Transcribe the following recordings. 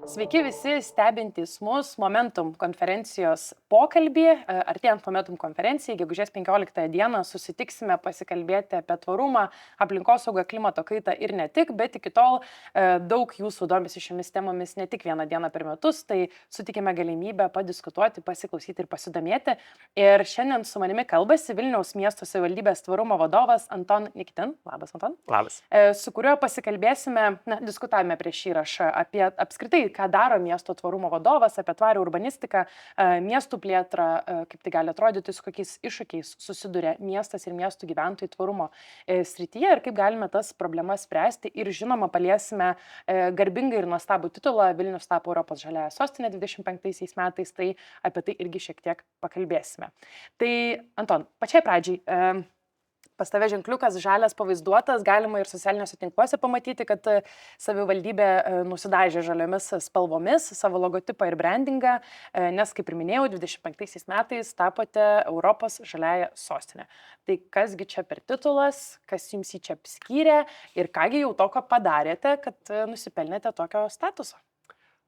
Sveiki visi stebintys mus Momentum konferencijos pokalbį. Artėjant Momentum konferencijai, gegužės 15 dieną susitiksime pasikalbėti apie tvarumą, aplinkosaugą, klimato kaitą ir ne tik, bet iki tol daug jūsų domisi šiomis temomis ne tik vieną dieną per metus, tai sutikime galimybę padiskutuoti, pasiklausyti ir pasidomėti. Ir šiandien su manimi kalbasi Vilniaus miesto savivaldybės tvarumo vadovas Anton Nikitin. Labas, Anton. Labas. Su kuriuo pasikalbėsime, diskutavome prieš įrašą apie apskritai, ką daro miesto tvarumo vadovas, apie tvarią urbanistiką, miestų plėtrą, kaip tai gali atrodyti, su kokiais iššūkiais susiduria miestas ir miestų gyventojų tvarumo srityje ir kaip galime tas problemas spręsti. Ir žinoma, paliesime garbingą ir nuostabų titulą Vilnius tapo Europos žaliąja sostinė 25 metais, tai apie tai irgi šiek tiek pakalbėsime. Tai, Anton, pačiai pradžiai. Pas tave ženkliukas žalias pavaizduotas, galima ir socialiniuose tinkluose pamatyti, kad savivaldybė nusidažė žaliomis spalvomis savo logotipą ir brandingą, nes, kaip ir minėjau, 25 metais tapote Europos žaliąja sostinė. Tai kasgi čia per titulas, kas jums jį čia skyrė ir kągi jau tokio padarėte, kad nusipelnėte tokio statuso?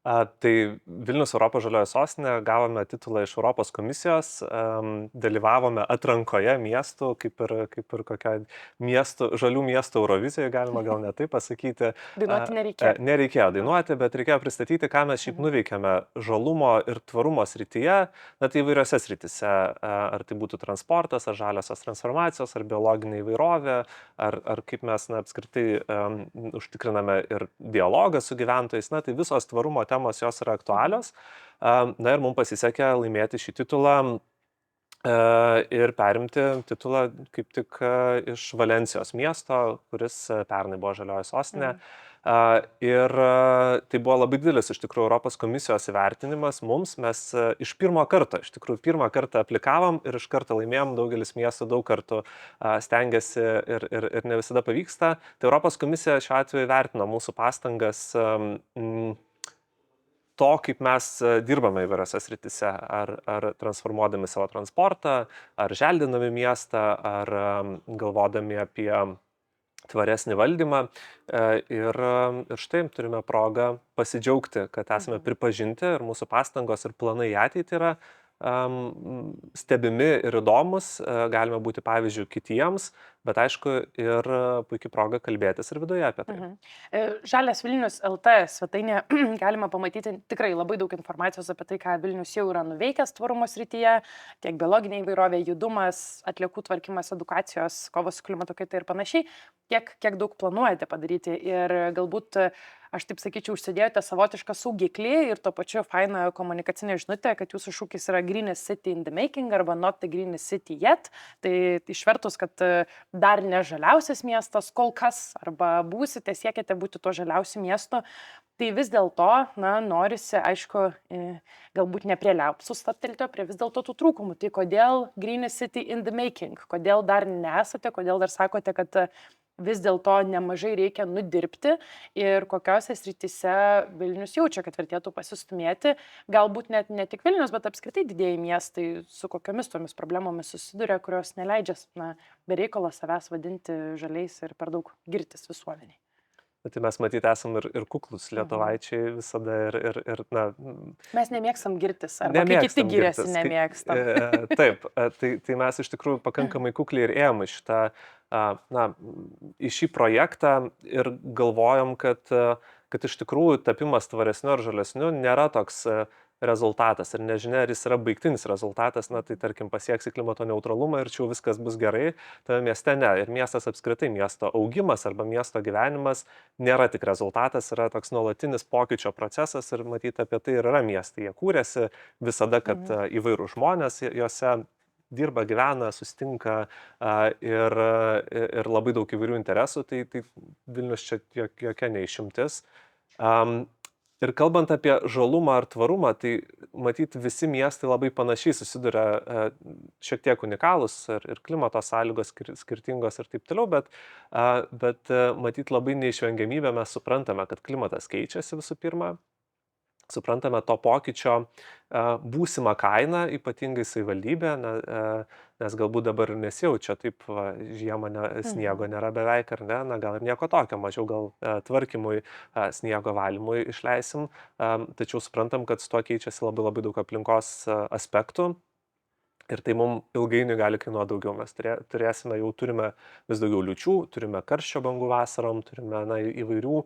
Tai Vilnius Europos žalioji sostinė, gavome titulą iš Europos komisijos, dalyvavome atrankoje miestų, kaip ir kokia žalių miestų Eurovizijoje, galima gal ne taip pasakyti. Dainuoti nereikėjo. Nereikėjo dainuoti, bet reikėjo pristatyti, ką mes šiaip nuveikėme žalumo ir tvarumo srityje, tai įvairiose srityse, ar tai būtų transportas, ar žaliosios transformacijos, ar biologinė įvairovė, ar kaip mes apskritai užtikriname ir dialogą su gyventojais, tai visos tvarumo temos jos yra aktualios. Ir mums pasisekė laimėti šį titulą ir perimti titulą kaip tik iš Valencijos miesto, kuris pernai buvo žalioji sostinė. Ir tai buvo labai didelis iš tikrųjų Europos komisijos įvertinimas mums. Mes iš pirmą kartą aplikavom ir iš karto laimėjom. Daugelis miestų daug kartų stengiasi ir ne visada pavyksta. Tai Europos komisija šiuo atveju vertino mūsų pastangas to, kaip mes dirbame įvairiose srityse, ar transformuodami savo transportą, ar želdinami miestą, ar galvodami apie tvaresnį valdymą. Ir štai turime progą pasidžiaugti, kad esame pripažinti ir mūsų pastangos ir planai į ateitį yra stebimi ir įdomus, galime būti pavyzdžių kitiems, bet aišku ir puikiai proga kalbėtis ir viduje apie tai. Žalias Vilnius LT svetainėje galima pamatyti tikrai labai daug informacijos apie tai, ką Vilnius jau yra nuveikęs tvarumo srityje, tiek biologinė įvairovė, judumas, atliekų tvarkymas, edukacijos, kovos su klimato kaita ir panašiai, kiek daug planuojate padaryti ir galbūt aš taip sakyčiau, užsidėjote savotišką saugiklį ir tuo pačiu fainą komunikacinę žinutę, kad jūsų šūkis yra Greenest City in the Making arba Not the Greenest City Yet. Tai išvertus, kad dar ne žaliausias miestas kol kas arba būsite, siekiate būti to žaliausiu miestu. Tai vis dėlto, norisi, aišku, galbūt ne prie liaupsų stabtelti, o prie vis dėlto tų trūkumų. Tai kodėl Greenest City in the Making? Kodėl dar nesate, kodėl dar sakote, kad vis dėlto nemažai reikia nudirbti ir kokiose srityse Vilnius jaučia, kad vertėtų pasistumėti. Galbūt net ne tik Vilnius, bet apskritai didieji miestai su kokiomis tomis problemomis susiduria, kurios neleidžia be reikalo savęs vadinti žaliais ir per daug girtis visuomeniai. Tai mes matyti esam ir kuklus lietuvaičiai visada ir Mes nemėgstam girtis, arba kai kiti giriasi, nemėgstam. Taip, tai mes iš tikrųjų pakankamai kukliai ir ėjom į šį projektą ir galvojom, kad iš tikrųjų tapimas tvaresniu ar žalesniu nėra toks rezultatas ir nežinia, ar jis yra baigtinis rezultatas, tai tarkim pasieksi klimato neutralumą ir čia viskas bus gerai, tame mieste ne. Ir miestas apskritai, miesto augimas arba miesto gyvenimas nėra tik rezultatas, yra toks nuolatinis pokyčio procesas ir matyti apie tai ir yra miestai. Jie kūrėsi visada, kad įvairūs žmonės juose dirba, gyvena, susitinka ir labai daug įvairių interesų, tai Vilnius čia jokia neišimtis. Ir kalbant apie žalumą ar tvarumą, tai matyti visi miestai labai panašiai susiduria, šiek tiek unikalūs ir klimato sąlygos skirtingos ir taip toliau, bet matyti labai neišvengiamybę mes suprantame, kad klimatas keičiasi visų pirma. suprantame to pokyčio būsimą kainą, ypatingai savivaldybė, nes galbūt dabar nesijaučia taip, žiemą sniego nėra beveik ar ne, gal ir nieko tokio, mažiau gal tvarkymui, sniego valymui išleisim, tačiau suprantam, kad su to keičiasi labai labai daug aplinkos aspektų. Ir tai mums ilgainiui gali kainuoti daugiau. Mes jau turime vis daugiau liūčių, turime karščio bangų vasarom, turime įvairių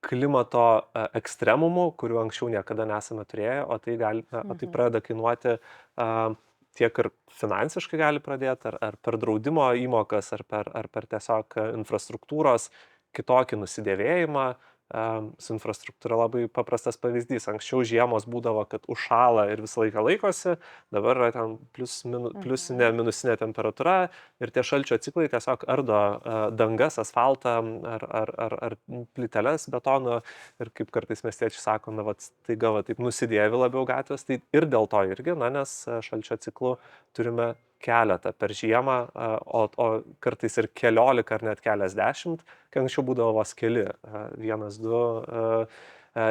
klimato ekstremumų, kurių anksčiau niekada nesame turėję, o tai pradeda kainuoti tiek ir finansiškai gali pradėti, ar per draudimo įmokas, ar per tiesiog infrastruktūros kitokį nusidėvėjimą. Su infrastruktūra labai paprastas pavyzdys. Anksčiau žiemos būdavo, kad užšąla ir visą laiką laikosi, dabar yra ten pliusinė, minusinė temperatūra ir tie šalčio ciklai tiesiog ardo dangas, asfaltą ar plyteles betono ir kaip kartais miestiečiai sako, taiga taip nusidėvi labiau gatvės, tai ir dėl to irgi, nes šalčio ciklų turime keletą per žiemą, o kartais ir 14 ar net keliasdešimt, kai anksčiau būdavo vos keli, 1, 2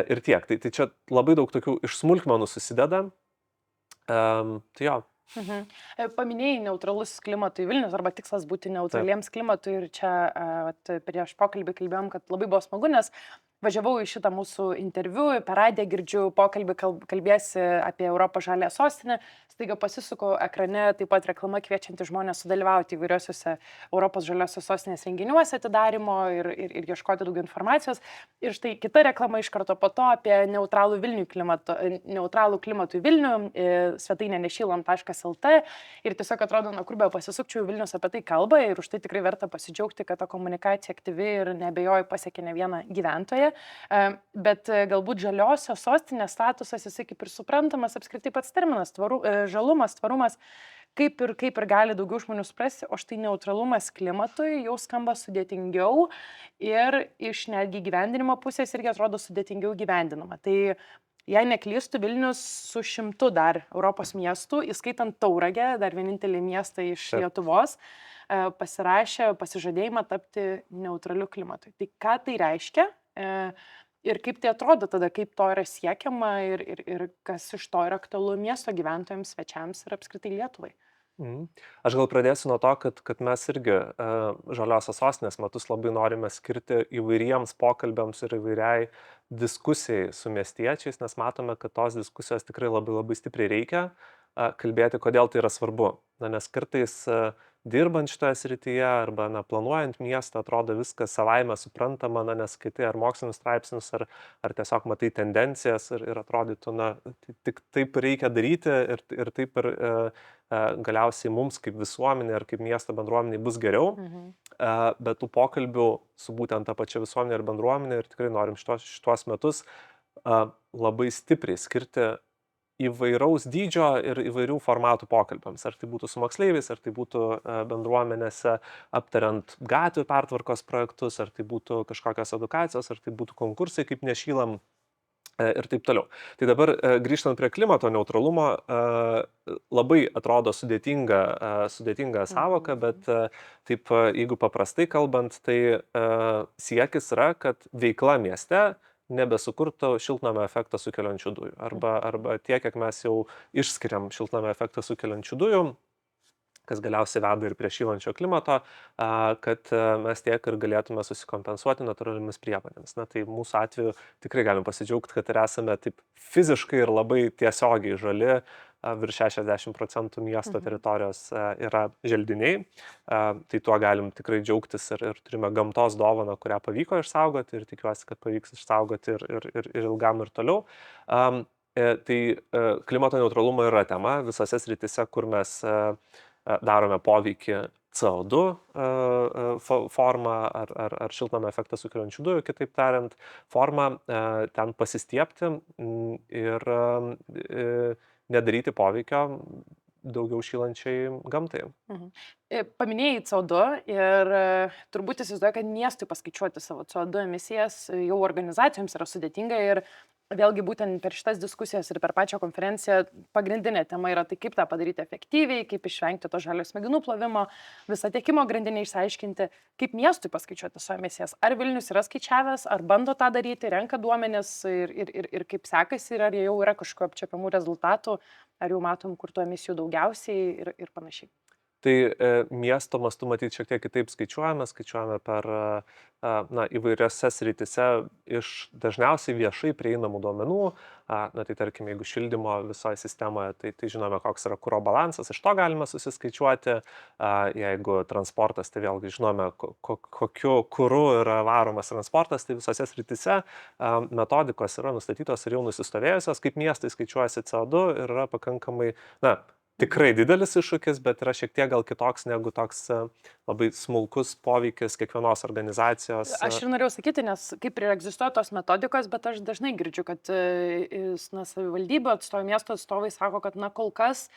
ir tiek. Tai čia labai daug tokių iš smulkmenų susideda. Tai jo. Paminėjai neutralus klimatui Vilnius arba tikslas būti neutraliems klimatui ir čia prieš pokalbį kalbėjom, kad labai buvo smagu, nes važiavau į šitą mūsų interviu, per radiją girdžiu pokalbį, kalbėsi apie Europos žaliąją sostinę, staiga pasisuku ekrane, taip pat reklama kviečianti žmonės sudalyvauti įvairiosiuose Europos žaliosios sostinės renginiuose atidarimo ir ieškoti daugiau informacijos. Ir štai kita reklama iš karto po to apie neutralų klimatui Vilnių, svetainė nešylam.lt ir tiesiog atrodo, kur be pasisukčiau, Vilnius apie tai kalba ir už tai tikrai verta pasidžiaugti, kad ta komunikacija aktyvi ir neabejoju pasiekė ne vieną gyventoją. Bet galbūt žaliosios sostinės statusas, jisai kaip ir suprantamas apskritai pats terminas, žalumas, tvarumas, kaip ir gali daugiau žmonių suprasti, o štai neutralumas klimatui jau skamba sudėtingiau ir iš netgi gyvendinimo pusės irgi atrodo sudėtingiau gyvendinama. Tai jei neklystu, Vilnius su 100 dar Europos miestų, įskaitant Tauragę, dar vienintelį miestą iš Lietuvos, pasirašė pasižadėjimą tapti neutraliu klimatui. Tai ką tai reiškia? Ir kaip tai atrodo tada, kaip to yra siekiama ir kas iš to yra aktualu miesto gyventojams, svečiams ir apskritai Lietuvai. Aš gal pradėsiu nuo to, kad mes irgi žaliosios sostinės metus labai norime skirti įvairiems pokalbiams ir įvairiai diskusijai su miestiečiais, nes matome, kad tos diskusijos tikrai labai labai stipriai reikia kalbėti, kodėl tai yra svarbu. Nes kartais dirbant šitoje srityje arba planuojant miestą atrodo viskas savaime suprantama, nes skaitai ar mokslinius straipsnius, ar tiesiog matai tendencijas ir atrodytų, tik taip reikia daryti ir taip ir galiausiai mums kaip visuomenė ar kaip miesto bendruomenė bus geriau, bet tų pokalbių su būtent ta pačia visuomenė ir bendruomenė ir tikrai norim šitos metus labai stipriai skirti įvairaus dydžio ir įvairių formatų pokalbiams. Ar tai būtų su moksleiviais, ar tai būtų bendruomenėse aptariant gatvių pertvarkos projektus, ar tai būtų kažkokios edukacijos, ar tai būtų konkursai kaip nešylam ir taip toliau. Tai dabar grįžtant prie klimato neutralumo, labai atrodo sudėtinga savoka, bet taip, jeigu paprastai kalbant, tai siekis yra, kad veikla mieste nebesukurtų šiltnamio efektą sukeliančių dujų. Arba tiek, kiek mes jau išskiriam šiltnamio efektą sukeliančių dujų, kas galiausiai veda ir prie šylančio klimato, kad mes tiek ir galėtume susikompensuoti natūraliomis priemonėmis. Tai mūsų atveju tikrai galim pasidžiaugti, kad ir esame taip fiziškai ir labai tiesiogiai žali. Virš 60% miesto teritorijos yra želdiniai, tai tuo galim tikrai džiaugtis ir turime gamtos dovaną, kurią pavyko išsaugoti ir tikiuosi, kad pavyks išsaugoti ir ilgam ir toliau. Tai klimato neutralumo yra tema visose srityse, kur mes darome poveikį CO2 formą ar šiltnamio efektą sukeliančių dujų, kitaip tariant, formą ten pasistiebti ir nedaryti poveikio daugiau šylančiai gamtai. Paminėjai CO2 ir turbūt įsivaizduoju, kad miestui paskaičiuoti savo CO2 emisijas jau organizacijoms yra sudėtinga ir vėlgi būtent per šitas diskusijas ir per pačią konferenciją pagrindinė tema yra tai, kaip tą padaryti efektyviai, kaip išvengti to žalio smegenų plovimo, visą tiekimo grandinę išsiaiškinti, kaip miestui paskaičiuoti savo emisijas. Ar Vilnius yra skaičiavęs, ar bando tą daryti, renka duomenis ir kaip sekasi, ir ar jau yra kažkokių apčiapiamų rezultatų, ar jau matom, kur tų emisijų daugiausiai ir panašiai. Tai miesto mastu matyti šiek tiek kitaip skaičiuojame per įvairiose srityse iš dažniausiai viešai prieinamų duomenų. Tai tarkim, jeigu šildymo visoje sistemoje, tai žinome, koks yra kuro balansas, iš to galime susiskaičiuoti. Jeigu transportas, tai vėlgi žinome, kokiu kuru yra varomas transportas, tai visose srityse metodikos yra nustatytos ir jau nusistovėjusios, kaip miestai skaičiuojasi CO2 ir yra pakankamai, tikrai didelis iššūkis, bet yra šiek tiek gal kitoks negu toks labai smulkus poveikis kiekvienos organizacijos. Aš ir norėjau sakyti, nes kaip ir egzistuoja tos metodikos, bet aš dažnai girdžiu, kad savivaldybių atstovai, miesto atstovai sako, kad kol kas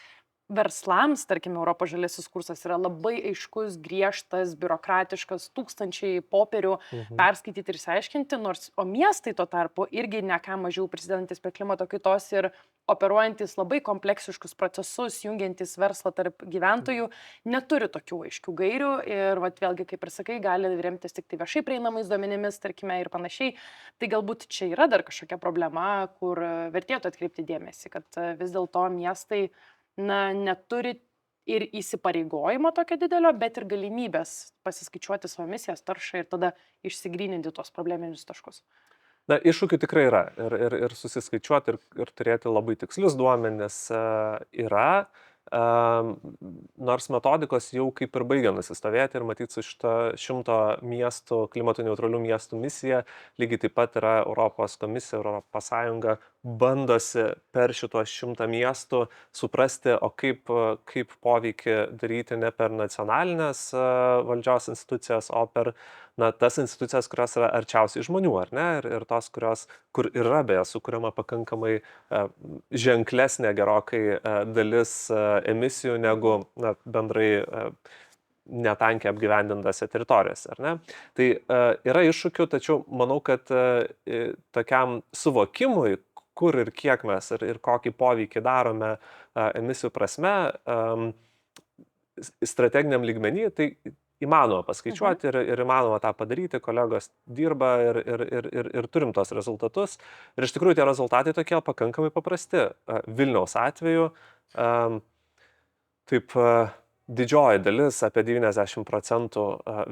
verslams, tarkim, Europos žaliasis kursas yra labai aiškus, griežtas, biurokratiškas, tūkstančiai popierių perskaityti ir išsiaiškinti, o miestai tuo tarpu irgi ne ką mažiau prisidedantis prie klimato kaitos ir operuojantis labai kompleksiškus procesus, jungiantis verslą tarp gyventojų, neturi tokių aiškių gairių ir vėlgi, kaip ir sakai, gali remtis tik tai viešai prieinamais duomenimis, tarkime, ir panašiai. Tai galbūt čia yra dar kažkokia problema, kur vertėtų atkreipti dėmesį, kad vis dėlto miestai neturi ir įsipareigojimo tokio didelio, bet ir galimybės pasiskaičiuoti savo emisijas, taršą ir tada išsigryninti tuos probleminius taškus. Iššūkių tikrai yra ir susiskaičiuoti ir turėti labai tikslius duomenis yra, nors metodikos jau kaip ir baigia nusistovėti ir matyti su šita 100 miestų, klimato neutralių miestų misija, lygiai taip pat yra Europos komisija, Europos Sąjunga bandosi per šitos 100 miestų suprasti, o kaip poveikį daryti ne per nacionalinės valdžios institucijas, o per tas institucijas, kurios yra arčiausiai žmonių, ar ne? Ir tos, kur yra beje sukuriama pakankamai ženklesnė gerokai dalis emisijų negu bendrai netankiai apgyvendintose teritorijose, ar ne? Tai yra iššūkių, tačiau manau, kad tokiam suvokimui, kur ir kiek mes ir kokį poveikį darome emisijų prasme, strateginiam lygmenį, tai įmanoma paskaičiuoti ir įmanoma tą padaryti, kolegos dirba ir turim tos rezultatus. Ir iš tikrųjų tie rezultatai tokie pakankamai paprasti. Vilniaus atveju didžioji dalis, apie 90%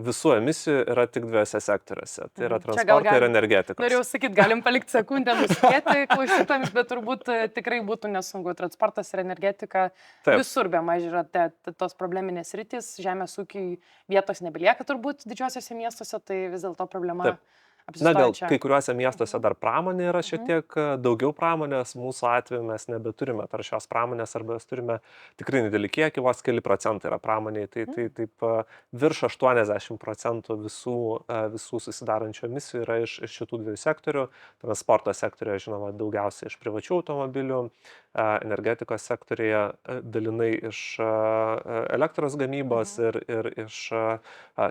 visų emisijų yra tik dviejose sektoriuose. Tai yra transporto ir energetikos. Norėjau sakyti, galim palikti sekundę nuspėti klausytojams, bet turbūt tikrai būtų nesunku. Transportas ir energetika visur be maž yra tos probleminės sritys. Žemės ūkiai vietos nebelieka turbūt didžiosiuose miestuose, tai vis dėlto problema. Gal kai kuriuose miestuose dar pramonė yra šiek tiek daugiau pramonės, mūsų atveju mes nebeturime taršios pramonės arba mes turime tikrai nedidelį kiekį, vos keli procentai yra pramoniai, tai taip virš 80% visų susidarančių emisijų yra iš šitų dviejų sektorių. Transporto sektoriuje, žinoma, daugiausiai iš privačių automobilių, energetikos sektoriuje dalinai iš elektros gamybos ir iš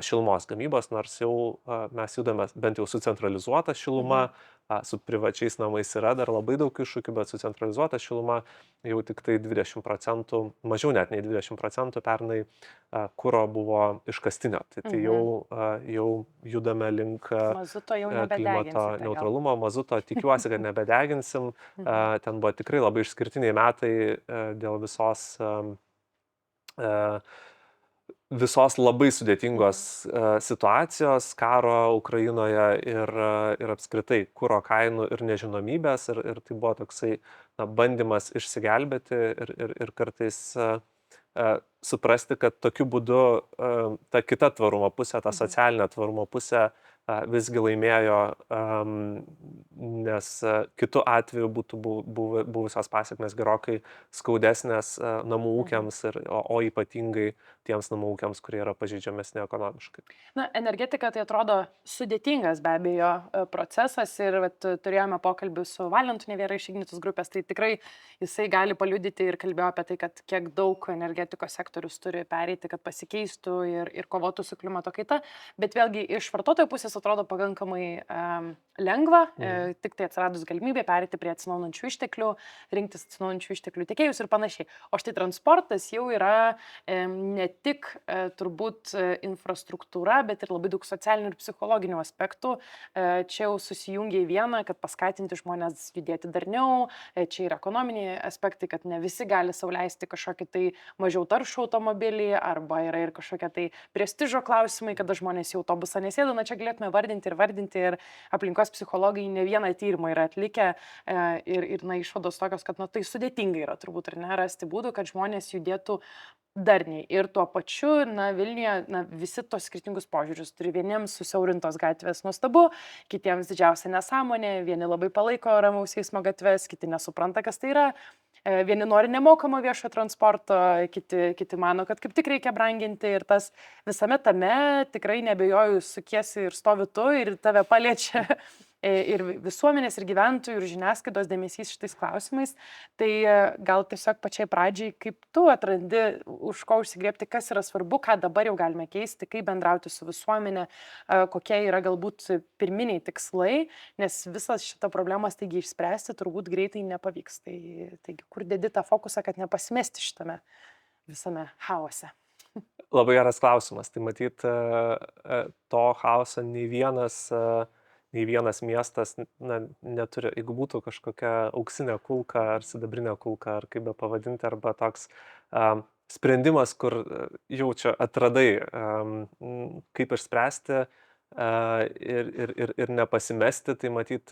šilumos gamybos, nors jau mes judame bent jau su centralizuota šiluma, su privačiais namais yra dar labai daug iššūkių, bet su centralizuota šiluma jau tik tai 20%, mažiau net nei 20% pernai kuro buvo iškastinio. Tai jau judame link klimato neutralumo, mazuto, tikiuosi, kad nebedeginsim. Ten buvo tikrai labai išskirtiniai metai dėl visos labai sudėtingos situacijos, karo Ukrainoje ir apskritai kuro kainų ir nežinomybės. Ir tai buvo toksai bandymas išsigelbėti ir kartais suprasti, kad tokiu būdu ta kita tvarumo pusė, ta socialinė tvarumo pusė visgi laimėjo, nes kitu atveju būtų buvusios pasiekmes gerokai skaudesnės namų ūkiams, o ypatingai tiems namų ūkiams, kurie yra pažeidžiamesni ekonomiškai. Na, energetika tai atrodo sudėtingas be abejo procesas ir turėjome pokalbį su Valentu Neviera iš Ignitis grupės, tai tikrai jisai gali paliudyti ir kalbėjo apie tai, kad kiek daug energetikos sektorius turi pereiti, kad pasikeistų ir kovotų su klimato kaita, bet vėlgi iš vartotojo pusės atrodo pakankamai lengva, tik tai atsiradus galimybė pereiti prie atsinaujinančių išteklių, rinktis atsinaujinančių išteklių tiekėjus ir panašiai. O štai transportas jau yra ne tik turbūt infrastruktūra, bet ir labai daug socialinių ir psichologinių aspektų. Čia jau susijungia į vieną, kad paskatinti žmonės judėti darniau, čia ir ekonominiai aspektai, kad ne visi gali sau leisti kažkokį tai mažiau taršų automobilį, arba yra ir kažkokie tai prestižo klausimai, kada žmonės į autobusą nesėda. Na, čia galėtume vardinti ir aplinkos psichologai ne vieną tyrimą yra atlikę ir išvados tokios, kad tai sudėtinga yra turbūt ir nerasti būdų, kad žmonės judėtų darniai. Ir tuo pačiu, Vilniuje, visi tos skirtingus požiūrius turi. Vieniems susiaurintos gatvės nuostabu, kitiems didžiausia nesąmonė, vieni labai palaiko ramaus eismo gatves, kiti nesupranta, kas tai yra. Vieni nori nemokamo viešo transporto, kiti mano, kad kaip tik reikia branginti ir tas visame tame tikrai nebejoju sukiesi ir stovi tu ir tave paliečia ir visuomenės, ir gyventojų, ir žiniasklaidos dėmesys šitais klausimais. Tai gal tiesiog pačiai pradžiai, kaip tu atrandi, už ko užsigrėbti, kas yra svarbu, ką dabar jau galime keisti, kaip bendrauti su visuomenė, kokie yra galbūt pirminiai tikslai, nes visą šitą problemą staigiai išspręsti turbūt greitai nepavyks. Taigi, kur dedi tą fokusą, kad nepasimesti šitame visame chaose? Labai geras klausimas. Tai matyt, to chaoso nei vienas miestas neturi. Jeigu būtų kažkokia auksinė kulka ar sidabrinė kulka, ar kaip be pavadinti, arba toks sprendimas, kur jau čia atradai, kaip išspręsti ir nepasimesti, tai matyt,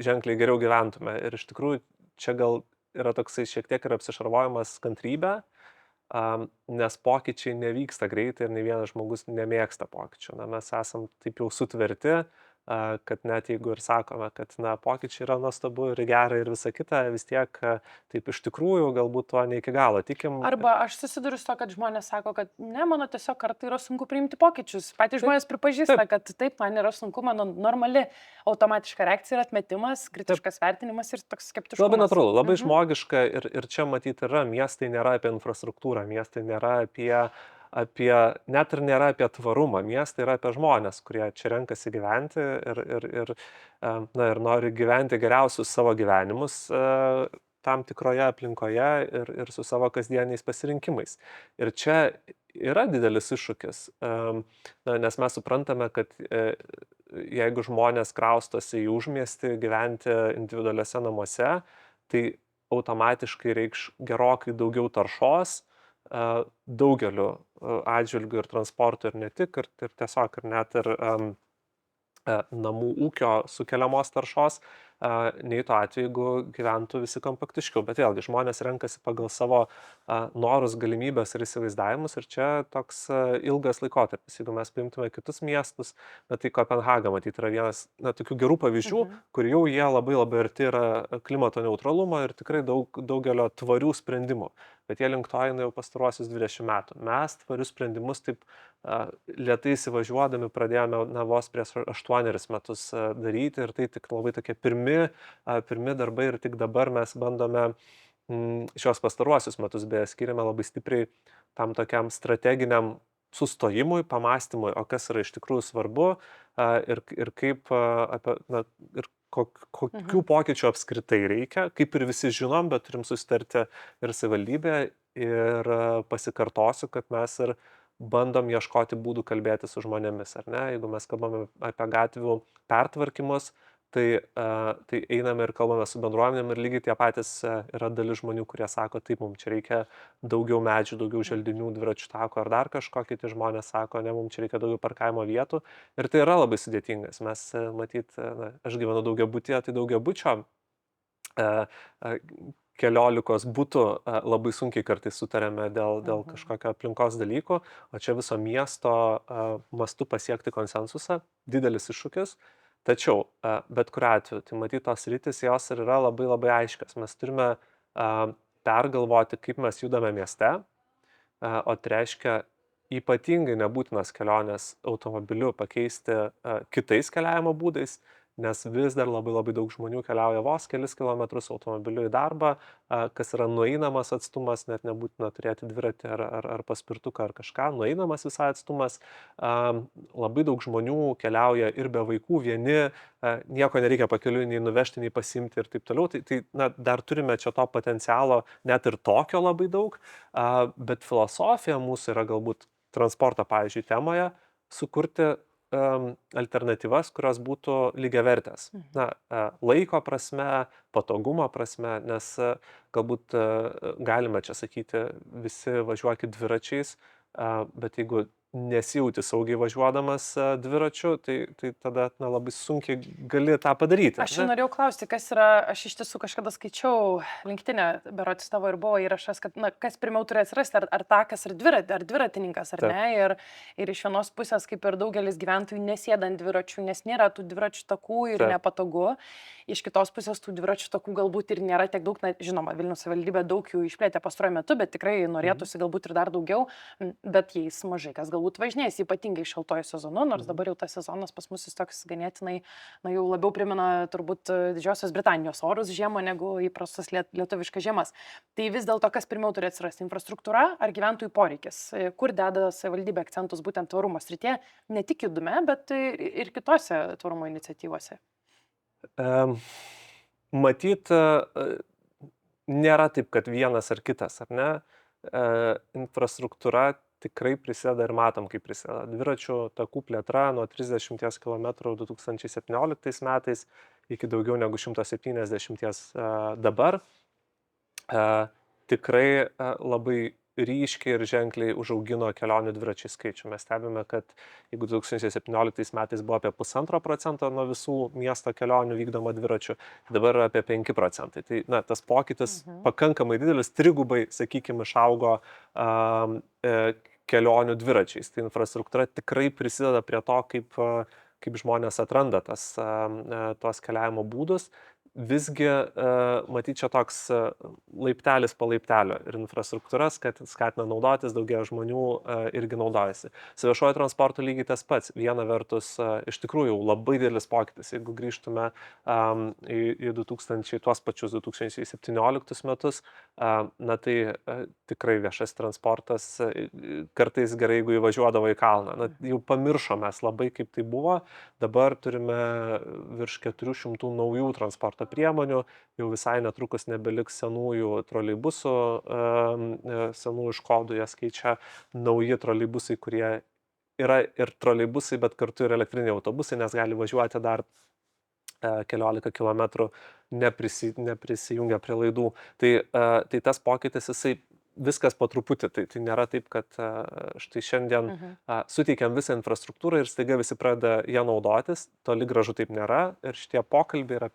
ženkliai geriau gyventume. Ir iš tikrųjų čia gal yra toksai šiek tiek ir apsišarvojimas kantrybė, nes pokyčiai nevyksta greitai ir nei vienas žmogus nemėgsta pokyčių. Mes esam taip jau sutverti, kad net jeigu ir sakome, kad pokyčiai yra nuostabu ir gera ir visa kita, vis tiek taip iš tikrųjų galbūt tuo ne iki galo tikim. Arba aš susiduriu su to, kad žmonės sako, kad ne, mano tiesiog kartai yra sunku priimti pokyčius. Patys žmonės pripažįsta, kad taip, man yra sunku, mano normali automatiška reakcija yra atmetimas, kritiškas vertinimas ir toks skeptiškumas. Labai natūralu, labai žmogiška ir čia matyti yra, miestai nėra apie infrastruktūrą, miestai nėra net ir nėra apie tvarumą, miestai yra apie žmonės, kurie čia renkasi gyventi ir nori gyventi geriausius savo gyvenimus tam tikroje aplinkoje ir su savo kasdieniais pasirinkimais. Ir čia yra didelis iššūkis, nes mes suprantame, kad jeigu žmonės kraustosi į užmiestį gyventi individualiuose namuose, tai automatiškai reikš gerokai daugiau taršos, daugeliu atžvilgių ir transporto ir ne tik, ir tiesiog ir net ir namų ūkio sukeliamos taršos, nei tuo atveju, jeigu gyventų visi kompaktiškiau. Bet vėlgi, žmonės renkasi pagal savo norus, galimybės ir įsivaizdavimus ir čia toks ilgas laikotarpis. Jeigu mes paimtume kitus miestus, tai Kopenhaga, matyti, yra vienas tokių gerų pavyzdžių, kur jau jie labai labai arti yra klimato neutralumo ir tikrai daugelio tvarių sprendimų. Bet jie link to eina jau pastaruosius 20 metų. Mes tvarius sprendimus taip lėtai įsivažiuodami pradėjome vos prieš 8 metus daryti ir tai tik labai tokie pirmi darbai ir tik dabar mes bandome šios pastaruosius metus beje skiriame labai stipriai tam tokiam strateginiam sustojimui, pamastymui, o kas yra iš tikrųjų svarbu ir kaip ir kokių pokyčių apskritai reikia, kaip ir visi žinom, bet turim susitarti ir savivaldybė ir pasikartosiu, kad mes ir bandom ieškoti būdų kalbėti su žmonėmis, ar ne? Jeigu mes kalbame apie gatvių pertvarkymus, tai einame ir kalbame su bendruomenėm ir lygiai tie patys yra dalis žmonių, kurie sako, taip, mums čia reikia daugiau medžių, daugiau želdinių, dviračių tako ar dar kažko, kiti žmonės sako, ne, mums čia reikia daugiau parkavimo vietų ir tai yra labai sudėtingas. Mes, matyt, aš gyvenu daugiabutyje, tai daugiabučio keliolikos būtų labai sunkiai kartais sutarėme dėl kažkokio aplinkos dalykų, o čia viso miesto mastu pasiekti konsensusą, didelis iššūkis. Tačiau, bet kuriuo atveju, tai matyt, tos rytis jos ir yra labai labai aiškios. Mes turime pergalvoti, kaip mes judame mieste, o tai reiškia ypatingai nebūtinas kelionės automobiliu pakeisti kitais keliavimo būdais, nes vis dar labai labai daug žmonių keliauja vos kelis kilometrus automobiliu į darbą, kas yra nueinamas atstumas, net nebūtina turėti dviratį ar paspirtuką ar kažką, nueinamas visai atstumas. Labai daug žmonių keliauja ir be vaikų vieni, nieko nereikia pakeliui nei nuvežti, nei pasimti ir taip toliau. Tai dar turime čia to potencialo, net ir tokio labai daug, bet filosofija mūsų yra galbūt transporto, pavyzdžiui, temoje sukurti alternatyvas, kurios būtų lygiavertės. Na, laiko prasme, patogumo prasme, nes galbūt galime čia sakyti, visi važiuokit dviračiais, bet jeigu nesijauti saugiai važiuodamas dviračiu, tai tada labai sunkiai gali tą padaryti. Aš jau norėjau klausti, kas yra, aš iš tiesų kažkada skaičiau LinkedIn'e, berotis tavo ir buvo įrašas, kad kas pirmiau turi atsirasti, ar takas, ar dviratininkas, ar ne. Ir iš vienos pusės, kaip ir daugelis gyventojų, nesėda ant dviračių, nes nėra tų dviračių takų ir nepatogu. Iš kitos pusės tų dviračių takų galbūt ir nėra tiek daug, na, žinoma, Vilniaus savivaldybė daug jų išplėtė pastaruoju metu, bet tikrai norėtųsi galbūt ir dar daugiau, bet jais mažai kas galbūt važinės, ypatingai šaltuoju sezonu, nors dabar jau tas sezonas pas mus jis toks ganėtinai, na, jau labiau primena turbūt Didžiosios Britanijos orus žiemą negu įprastas lietuviškas žiemas. Tai vis dėlto kas pirmiau turi atsirasti, infrastruktūra ar gyventojų poreikis? Kur deda savivaldybė akcentus būtent tvarumo srityje, ne tik judume, bet ir kitose tvarumo iniciatyvose? Matyt, nėra taip, kad vienas ar kitas, ar ne? Infrastruktūra tikrai prisideda ir matom, kaip prisideda. Dviračių takų plėtra nuo 30 km 2017 metais iki daugiau negu 170 dabar. Tikrai labai ryškiai ir ženkliai užaugino kelionių dviračiai skaičių. Mes stebime, kad jeigu 2017 metais buvo apie 1,5% nuo visų miesto kelionių vykdoma dviračių, dabar yra apie 5%. Tai tas pokytis pakankamai didelis, trigubai, sakykime, išaugo kelionių dviračiais. Tai infrastruktūra tikrai prisideda prie to, kaip žmonės atranda tos keliavimo būdus. Visgi, matyt, čia toks laiptelis po laiptelio ir infrastruktūra skatina naudotis, daugiau žmonių irgi naudojasi. Su viešuoju transportu lygiai tas pats. Viena vertus, iš tikrųjų, labai didelis pokytis. Jeigu grįžtume į tuos pačius 2017 metus, tai tikrai viešas transportas kartais gerai, jeigu įvažiuodavo į kalną. Jau pamiršomės labai, kaip tai buvo. Dabar turime virš 400 naujų transporto priemonių, jau visai netrukus nebeliks senųjų troleibusų, senųjų Škodų, jas keičia nauji troleibusai, kurie yra ir troleibusai, bet kartu ir elektriniai autobusai, nes gali važiuoti dar keliolika kilometrų neprisijungia prie laidų. Tai tas pokytis, jisai viskas po truputį, tai nėra taip, kad štai šiandien suteikiam visą infrastruktūrą ir staiga visi pradeda ją naudotis, toli gražu taip nėra ir šitie pokalbiai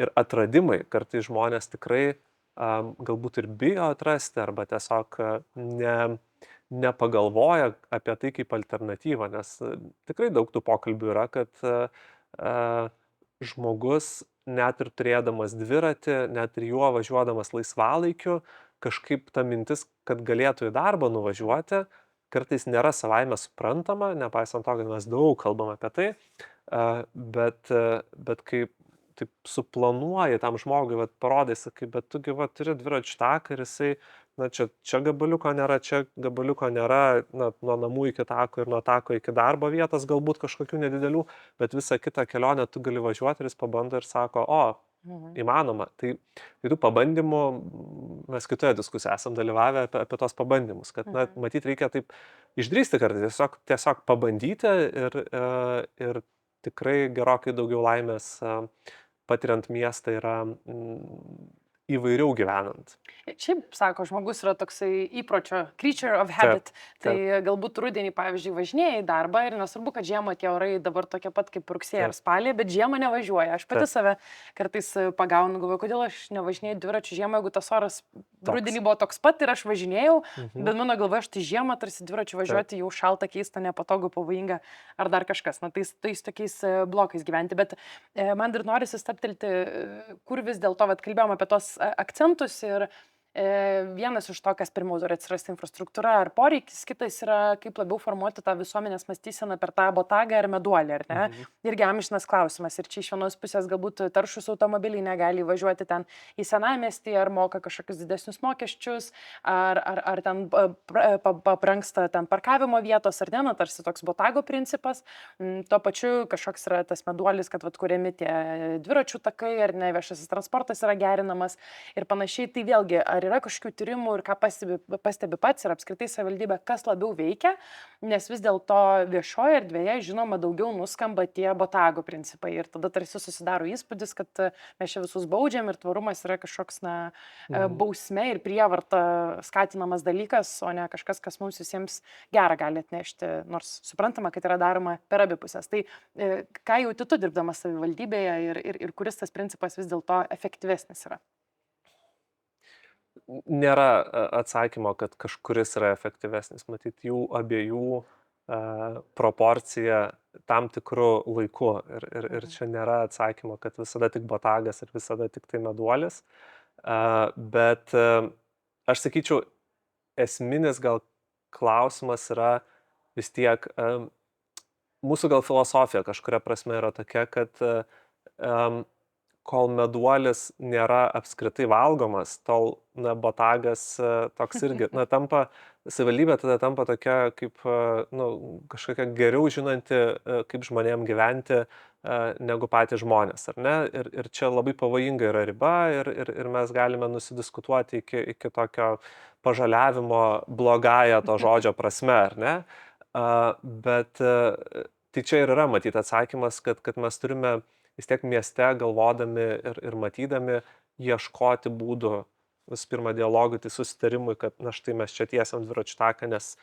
ir atradimai, kartais žmonės tikrai galbūt ir bijo atrasti arba tiesiog nepagalvoja apie tai kaip alternatyvą, nes tikrai daug tų pokalbių yra, kad žmogus net ir turėdamas dviratį, net ir juo važiuodamas laisvalaikiu, kažkaip ta mintis, kad galėtų į darbą nuvažiuoti, kartais nėra savaime suprantama, nepaisant to, kad mes daug kalbam apie tai, bet kaip taip suplanuoji tam žmogui, parodai, sakai, bet tu turi dviračių taką ir jisai, čia gabaliuko nėra, čia gabaliuko nėra, nuo namų iki tako ir nuo tako iki darbo vietos, galbūt kažkokių nedidelių, bet visą kitą kelionę tu gali važiuoti ir jis pabando ir sako, įmanoma. Tai tų pabandymų, mes kitoje diskusijoje esam dalyvavę apie tos pabandymus, kad, matyt, reikia taip išdrįsti kartais, tiesiog pabandyti ir tikrai gerokai daugiau laimės patiriant miestą yra įvairiau gyvenant. Šiaip, sako, žmogus yra toksai įpročio, creature of habit. Tai galbūt rudenį, pavyzdžiui, važinėja į darbą ir nesvarbu, kad žiemą tie orai dabar tokie pat kaip rugsėjai ar spalį, bet žiemą nevažiuoja. Aš pati save kartais pagaunu, galvoju, kodėl aš nevažinėjau dviračių žiemą, jeigu tas oras rudenį buvo toks pat ir aš važinėjau, bet mano galva, aš tai žiemą tarsi dviračių važiuoti jau šalta, keista, nepatogu, pavojinga ar dar kažkas. Tais tokiais blokais gyventi. Bet man dar norisi stabtelti, kur vis dėlto kalbėjom apie tos akcentus ir Vienas iš to, kas pirmiau turi atsirasti infrastruktūra ar poreikis, kitas yra kaip labiau formuoti tą visuomenės mąstyseną per tą botagą ar meduolį, ar ne? Mhm. Irgi amžinas klausimas. Ir čia iš vienos pusės galbūt taršus automobiliai negali važiuoti ten į senamiestį, ar moka kažkokius didesnius mokesčius, ar ten pabrangsta ten parkavimo vietos, ar ne, na, tarsi toks botago principas. Tuo pačiu kažkoks yra tas meduolis, kad vat kuriami tie dviračių takai, ar ne, viešasis transportas yra gerinamas ir panašiai. Tai vėlgi, ar yra kažkokių tyrimų ir ką pastebi pats ir apskritai savivaldybė, kas labiau veikia, nes vis dėlto viešoje erdvėje, žinoma, daugiau nuskamba tie botago principai ir tada tarsi susidaro įspūdis, kad mes čia visus baudžiam ir tvarumas yra kažkoks, na, Mhm. bausme ir prievarta skatinamas dalykas, o ne kažkas, kas mums visiems gerą gali atnešti, nors suprantama, kad yra daroma per abi pusės. Tai ką jauti tu dirbdamas savivaldybėje ir kuris tas principas vis dėlto efektyvesnis yra? Nėra atsakymo, kad kažkuris yra efektyvesnis. Matyt, jų abiejų proporcija tam tikrų laiku. Ir čia nėra atsakymo, kad visada tik botagas ir visada tik tai meduolis. Bet aš sakyčiau, esminis gal klausimas yra vis tiek, mūsų gal filosofija kažkuria prasme yra tokia, kad kol meduolis nėra apskritai valgomas, tol, na, botagas toks irgi, na, savivaldybė tada tampa tokia kaip, nu, kažkokia geriau žinanti, kaip žmonėm gyventi, negu patys žmonės, ar ne? Ir čia labai pavojinga yra riba ir mes galime nusidiskutuoti iki tokio pažaliavimo blogąją to žodžio prasme, ar ne? Bet tai čia ir yra matyti atsakymas, kad mes turime vis tiek mieste galvodami ir matydami ieškoti būdų, visų pirma, dialogui, tai susitarimui, kad, na, štai mes čia tiesiam dviračių taką, nes,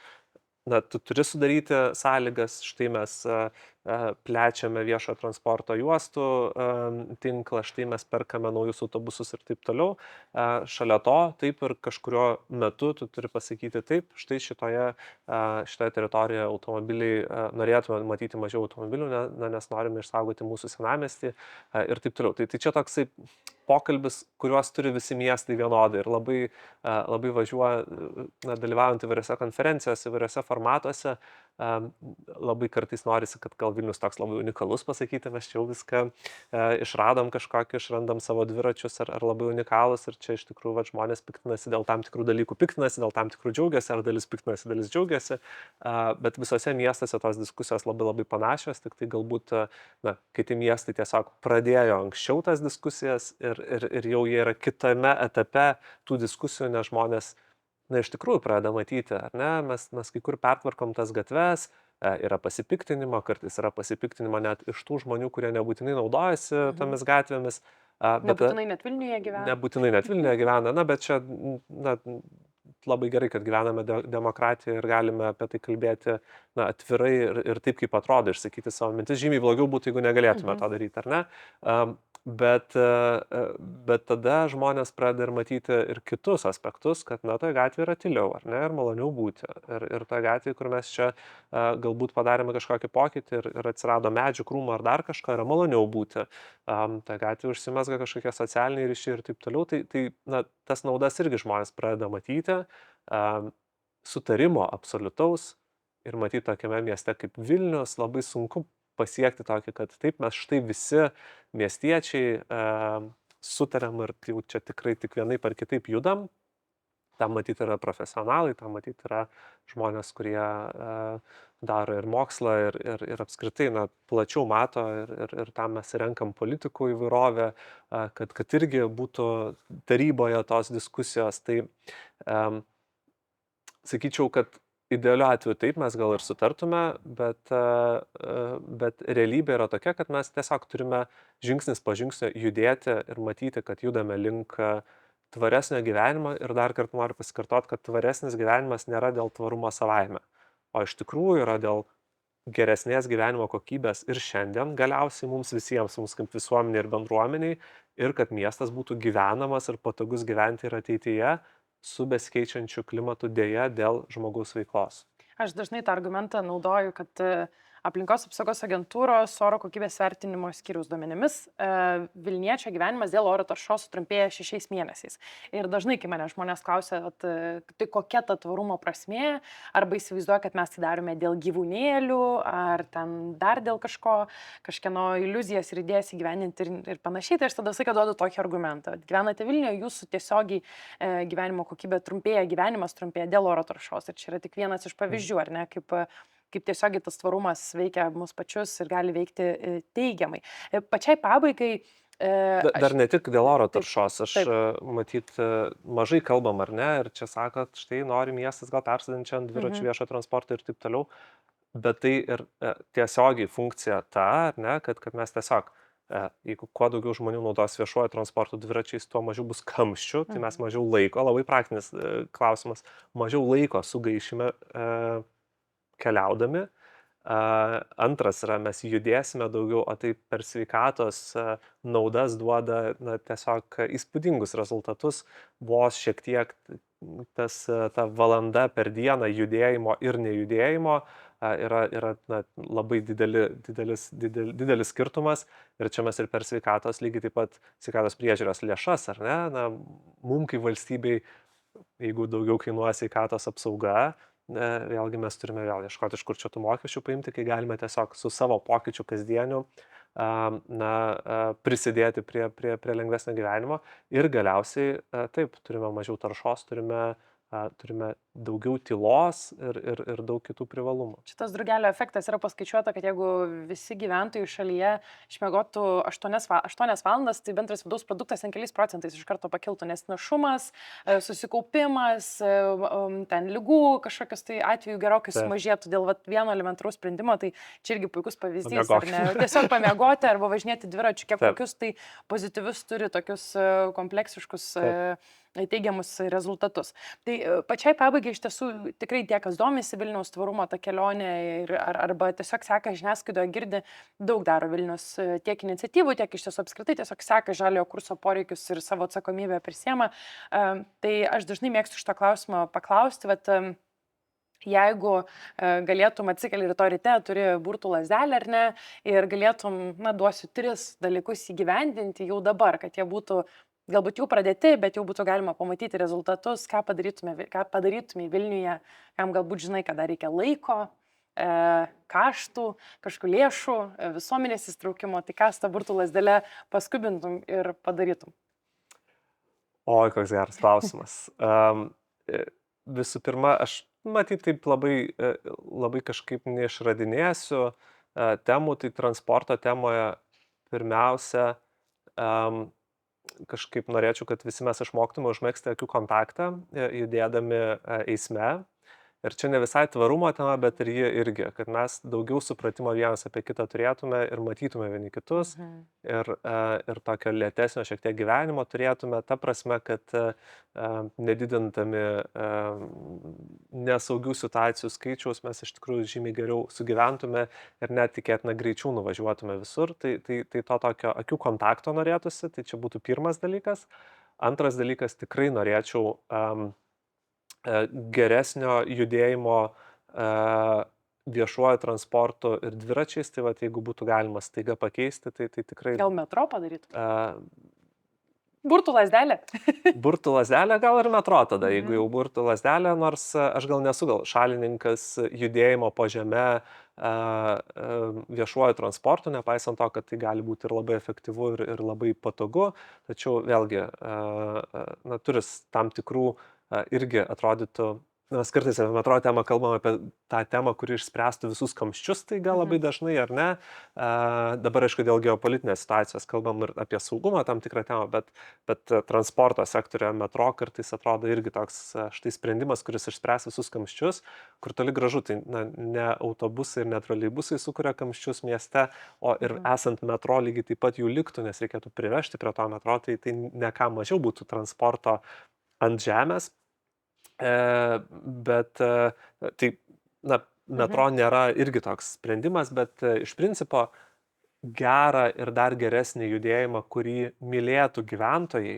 na, tu turi sudaryti sąlygas, štai mes plečiame viešo transporto juostų tinklą, štai mes perkame naujus autobusus ir taip toliau. Šalia to, taip ir kažkurio metu tu turi pasakyti taip, štai šitoje teritorijoje automobiliai, norėtume matyti mažiau automobilių, nes norime išsaugoti mūsų senamiestį ir taip toliau. Tai čia toksai pokalbis, kuriuos turi visi miestai vienodai ir labai važiuoja, dalyvaujant įvairiose konferencijose, įvairiose formatuose, labai kartais norisi, kad gal Vilnius toks labai unikalus pasakyti, mes čia jau viską išradom kažkokį, išrandam savo dviračius ar labai unikalus ir čia iš tikrųjų žmonės piktinasi dėl tam tikrų dalykų, piktinasi dėl tam tikrų džiaugiasi, ar dalis piktinasi, dalis džiaugiasi, bet visose miestuose tos diskusijos labai panašios, tik tai galbūt, na, kiti miestai tiesiog pradėjo anksčiau tas diskusijas ir jau jie yra kitame etape tų diskusijų, nes žmonės, na, iš tikrųjų pradeda matyti, ar ne, mes kai kur pertvarkom tas gatves, yra pasipiktinimo, kartais yra pasipiktinimo net iš tų žmonių, kurie nebūtinai naudojasi tomis gatvėmis. Nebūtinai net Vilniuje gyvena. Nebūtinai net Vilniuje gyvena, na, bet čia, na, labai gerai, kad gyvename demokratijoje ir galime apie tai kalbėti, na, atvirai ir taip, kaip atrodo, išsakyti savo mintis. Žymiai blogiau būtų, jeigu negalėtume to daryti, ar ne? Bet tada žmonės pradeda ir matyti ir kitus aspektus, kad, na, toje gatvėje yra tyliau, ar ne, ir maloniau būti. Ir toje gatvėje, kur mes čia galbūt padarėme kažkokį pokytį ir atsirado medžių, krūmų ar dar kažką, yra maloniau būti. Ta gatvė užsimesga kažkokie socialiniai ryšiai ir taip toliau. Tai na, tas naudas irgi žmonės pradeda matyti. Sutarimo absoliutaus ir matyti tokiame mieste kaip Vilnius labai sunku pasiekti tokį, kad taip mes štai visi miestiečiai sutariam ir jau čia tikrai tik vienaip ar kitaip judam. Tam matyti yra profesionalai, tam matyti yra žmonės, kurie daro ir mokslą ir apskritai, na, plačiau mato ir tam mes renkam politikų įvairovę, kad irgi būtų taryboje tos diskusijos. Tai sakyčiau, kad idealiu atveju taip mes gal ir sutartume, bet realybė yra tokia, kad mes tiesiog turime žingsnis po žingsnio judėti ir matyti, kad judame link tvaresnio gyvenimo ir dar kartą noriu pasikartoti, kad tvaresnis gyvenimas nėra dėl tvarumo savaime, o iš tikrųjų yra dėl geresnės gyvenimo kokybės ir šiandien galiausiai mums visiems, mums kaip visuomeniai ir bendruomeniai, ir kad miestas būtų gyvenamas ir patogus gyventi ir ateityje su besikeičiančiu klimatu dėja dėl žmogaus veiklos. Aš dažnai tą argumentą naudoju, kad Aplinkos apsaugos agentūros oro kokybės vertinimo skyriaus duomenimis Vilniečio gyvenimas dėl oro taršos sutrumpėja 6 mėnesiais. Ir dažnai, kai mane žmonės klausia, tai kokia ta tvarumo prasmė, arba įsivaizduoja, kad mes tai darome dėl gyvūnėlių, ar ten dar dėl kažkieno iliuzijas ir idėjas įgyvendinti ir panašiai, tai aš tada visą laiką duodu tokį argumentą. Gyvenate Vilniuje, jūsų tiesiogiai gyvenimo kokybė trumpėja, gyvenimas trumpėja dėl oro taršos. Ir čia yra tik vienas iš pavyzdžių, ar ne, kaip tiesiogiai tas tvarumas veikia mus pačius ir gali veikti teigiamai. Pačiai pabaigai. Dar ne tik dėl oro taršos, aš taip. matyt, mažai kalbam, ar ne, ir čia sakot, štai nori miestas gal persodinti ant dviračių viešo transporto ir taip toliau, bet tai ir tiesiogiai funkcija ta, ar ne, kad mes tiesiog, jeigu kuo daugiau žmonių naudos viešuoju transportu dviračiais, tuo mažiau bus kamščių, tai mes mažiau laiko, labai praktinis klausimas, mažiau laiko sugaišime keliaudami. Antras yra, mes judėsime daugiau, o tai per sveikatos naudas duoda tiesiog įspūdingus rezultatus, vos šiek tiek ta valanda per dieną judėjimo ir nejudėjimo yra labai didelis skirtumas, ir čia mes ir per sveikatos lygiai taip pat sveikatos priežiūros lėšas, ar ne, mums kaip valstybei, jeigu daugiau kainuoja sveikatos apsauga, vėlgi mes turime vėl ieškoti, iš kur čia tų mokesčių paimti, kai galime tiesiog su savo pokyčiu kasdieniu prisidėti prie lengvesnio gyvenimo. Ir galiausiai taip, turime mažiau taršos, turime daugiau tylos ir daug kitų privalumų. Šitas drugelio efektas yra paskaičiuota, kad jeigu visi gyventojai šalyje išmiegotų 8 valandas, tai bendras vidaus produktas ten keliais procentais iš karto pakiltų, nes našumas, susikaupimas, ten ligų kažkokios tai atveju gerokai sumažėtų dėl vieno elementaraus sprendimo, tai čia irgi puikus pavyzdys, ar ne? Tiesiog pamiegoti arba važinėti dviračiu, kiek kokius tai pozityvius turi tokius kompleksiškus teigiamus rezultatus. Tai pačiai pabaigai iš tiesų tikrai tie, kas domisi Vilniaus tvarumo tą kelionę arba tiesiog seka žiniasklaidoje, girdi, daug daro Vilnius tiek iniciatyvų, tiek iš tiesų apskritai tiesiog seka žaliojo kurso poreikius ir savo atsakomybę prisiema. Tai aš dažnai mėgstu šitą klausimą paklausti, jeigu galėtum atsikeli rytoj ryte, turi burtų lazdelę ar ne, ir galėtum, duosiu 3 dalykus įgyvendinti jau dabar, kad jie būtų galbūt jau pradėti, bet jau būtų galima pamatyti rezultatus, ką padarytume Vilniuje, kam galbūt žinai, kad dar reikia laiko, kaštų, kažkokių lėšų, visuomenės įstraukimo, tai ką su ta burtų lazdelė paskubintum ir padarytum? Oi, koks geras klausimas. Visų pirma, aš matyt taip labai kažkaip neišradinėsiu temų, tai transporto temoje pirmiausia kažkaip norėčiau, kad visi mes išmoktume užmegzti akių kontaktą, judėdami eisme. Ir čia ne visai tvarumo tema, bet ir ji irgi, kad mes daugiau supratimo vienas apie kitą turėtume ir matytume vieni kitus ir tokio lėtesnio šiek tiek gyvenimo turėtume, ta prasme, kad nedidindami nesaugių situacijų skaičiaus mes iš tikrųjų žymiai geriau sugyventume ir net tikėtina greičiau nuvažiuotume visur. Tai to tokio akių kontakto norėtųsi, tai čia būtų pirmas dalykas. Antras dalykas, tikrai norėčiau geresnio judėjimo viešuoju transportu ir dviračiais, tai jeigu būtų galima staiga pakeisti, tai tikrai... Gal metro padarytų? Burtų lazdelė? Burtų lazdelė gal ir metro tada, jeigu jau burtų lazdelė, nors aš gal nesu šalininkas judėjimo po žeme viešuoju transportu, nepaisant to, kad tai gali būti ir labai efektyvu ir labai patogu, tačiau vėlgi turi tam tikrų irgi atrodytų, mes kartais apie metro temą kalbam apie tą temą, kuri išspręstų visus kamščius, tai gal labai dažnai ar ne. Dabar, aišku, dėl geopolitinės situacijos kalbam ir apie saugumą tam tikrą temą, bet transporto sektorioje metro kartais atrodo irgi toks štai sprendimas, kuris išspręs visus kamščius, kur toli gražu, tai ne autobusai ir ne troleibusai sukuria kamščius mieste, o ir esant metro lygiai taip pat jų liktų, nes reikėtų privežti prie to metro, tai ne ką mažiau būtų transporto ant žemės. Bet tai, metro nėra irgi toks sprendimas, bet iš principo gerą ir dar geresnį judėjimą, kurį mylėtų gyventojai,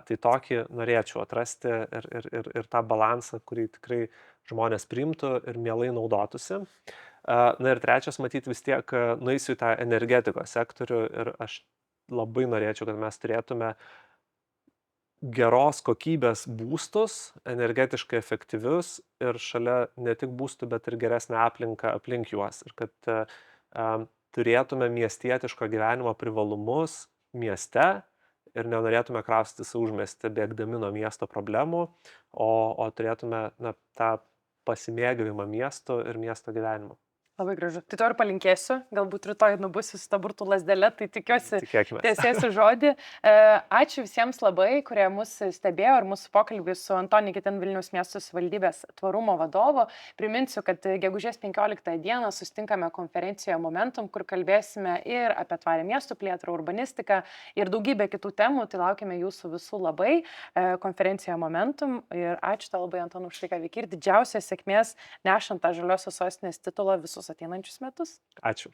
tai tokį norėčiau atrasti ir tą balansą, kurį tikrai žmonės priimtų ir mielai naudotųsi. Na ir trečias, matyti vis tiek nueisiu į tą energetikos sektorių ir aš labai norėčiau, kad mes turėtume geros kokybės būstus, energetiškai efektyvius ir šalia ne tik būstų, bet ir geresnę aplinką aplink juos. Ir kad turėtume miestietiško gyvenimo privalumus mieste ir nenorėtume kraustytis į užmiestį bėgdami nuo miesto problemų, o turėtume tą pasimėgavimą miestu ir miesto gyvenimu. Labai gražu. Tai to ir palinkėsiu. Galbūt rytoj nubusiu su ta burtų lasdelė, tai tikiuosi Tikėkime. tiesėsiu žodį. Ačiū visiems labai, kurie mus stebėjo ir mūsų pokalbį su Antoni Kitin Vilniaus miesto savivaldybės tvarumo vadovu. Priminsiu, kad gegužės 15 dieną sustinkame konferencijoje Momentum, kur kalbėsime ir apie tvarę miestų plėtrą, urbanistiką ir daugybę kitų temų. Tai laukime jūsų visų labai konferencijoje Momentum. Ir ačiū tau labai, Antonu, už tai, ką veiki ir didžiausios sėkmės nešant tą žaliosios sostinės titulą visus ateinančius metus. Ačiū.